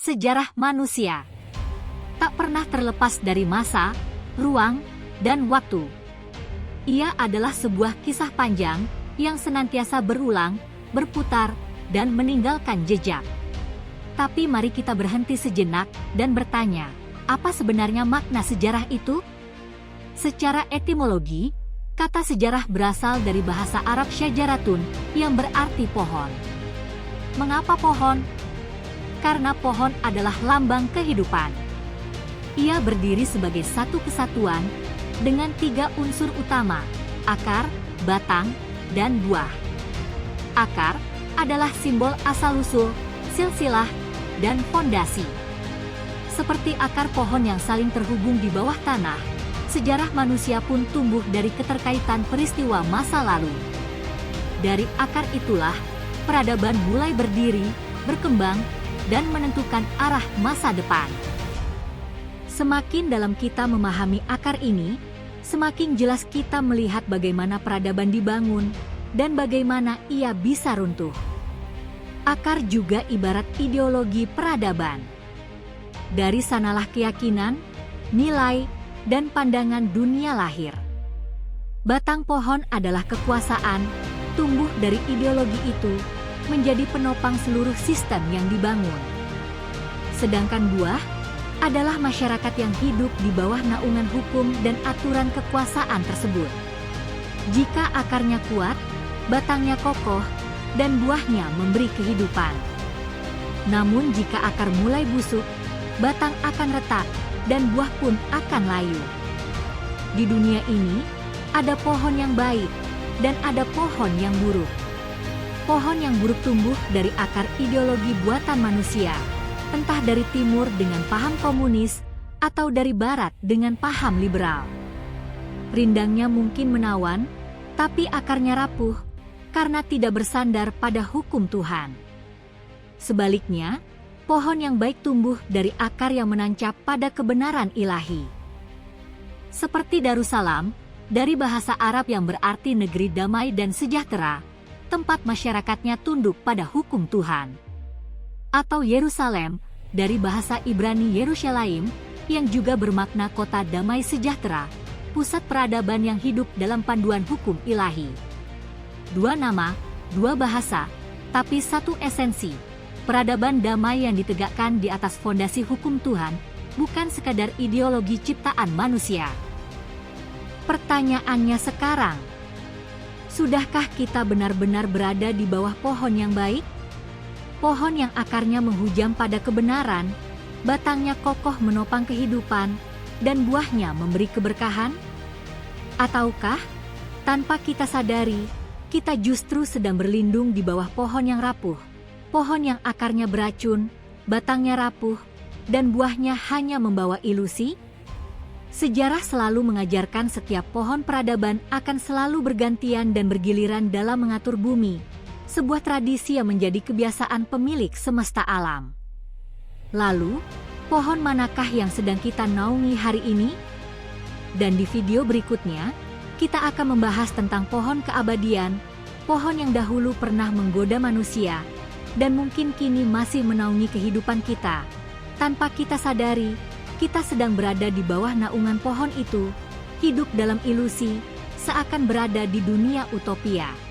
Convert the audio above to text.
sejarah manusia. Tak pernah terlepas dari masa, ruang, dan waktu. Ia adalah sebuah kisah panjang yang senantiasa berulang, berputar, dan meninggalkan jejak. Tapi mari kita berhenti sejenak dan bertanya, apa sebenarnya makna sejarah itu? Secara etimologi, kata sejarah berasal dari bahasa Arab syajaratun yang berarti pohon. Mengapa pohon? Karena pohon adalah lambang kehidupan. Ia berdiri sebagai satu kesatuan dengan 3 unsur utama, akar, batang, dan buah. Akar adalah simbol asal-usul, silsilah, dan fondasi. Seperti akar pohon yang saling terhubung di bawah tanah, sejarah manusia pun tumbuh dari keterkaitan peristiwa masa lalu. Dari akar itulah, peradaban mulai berdiri, berkembang, dan menentukan arah masa depan. Semakin dalam kita memahami akar ini, semakin jelas kita melihat bagaimana peradaban dibangun dan bagaimana ia bisa runtuh. Akar juga ibarat ideologi peradaban. Dari sanalah keyakinan, nilai, dan pandangan dunia lahir. Batang pohon adalah kekuasaan, tumbuh dari ideologi itu, menjadi penopang seluruh sistem yang dibangun. Sedangkan buah adalah masyarakat yang hidup di bawah naungan hukum dan aturan kekuasaan tersebut. Jika akarnya kuat, batangnya kokoh, dan buahnya memberi kehidupan. Namun jika akar mulai busuk, batang akan retak, dan buah pun akan layu. Di dunia ini, ada pohon yang baik, dan ada pohon yang buruk. Pohon yang buruk tumbuh dari akar ideologi buatan manusia, entah dari timur dengan paham komunis, atau dari barat dengan paham liberal. Rindangnya mungkin menawan, tapi akarnya rapuh, karena tidak bersandar pada hukum Tuhan. Sebaliknya, pohon yang baik tumbuh dari akar yang menancap pada kebenaran ilahi. Seperti Darussalam, dari bahasa Arab yang berarti negeri damai dan sejahtera, tempat masyarakatnya tunduk pada hukum Tuhan. Atau Yerusalem, dari bahasa Ibrani Yerusalem, yang juga bermakna kota damai sejahtera, pusat peradaban yang hidup dalam panduan hukum ilahi. 2 nama, 2 bahasa, tapi satu esensi. Peradaban damai yang ditegakkan di atas fondasi hukum Tuhan, bukan sekadar ideologi ciptaan manusia. Pertanyaannya sekarang, sudahkah kita benar-benar berada di bawah pohon yang baik? Pohon yang akarnya menghujam pada kebenaran, batangnya kokoh menopang kehidupan, dan buahnya memberi keberkahan? Ataukah, tanpa kita sadari, kita justru sedang berlindung di bawah pohon yang rapuh, pohon yang akarnya beracun, batangnya rapuh, dan buahnya hanya membawa ilusi? Sejarah selalu mengajarkan setiap pohon peradaban akan selalu bergantian dan bergiliran dalam mengatur bumi, sebuah tradisi yang menjadi kebiasaan pemilik semesta alam. Lalu, pohon manakah yang sedang kita naungi hari ini? Dan di video berikutnya, kita akan membahas tentang pohon keabadian, pohon yang dahulu pernah menggoda manusia, dan mungkin kini masih menaungi kehidupan kita. Tanpa kita sadari, kita sedang berada di bawah naungan pohon itu, hidup dalam ilusi, seakan berada di dunia utopia.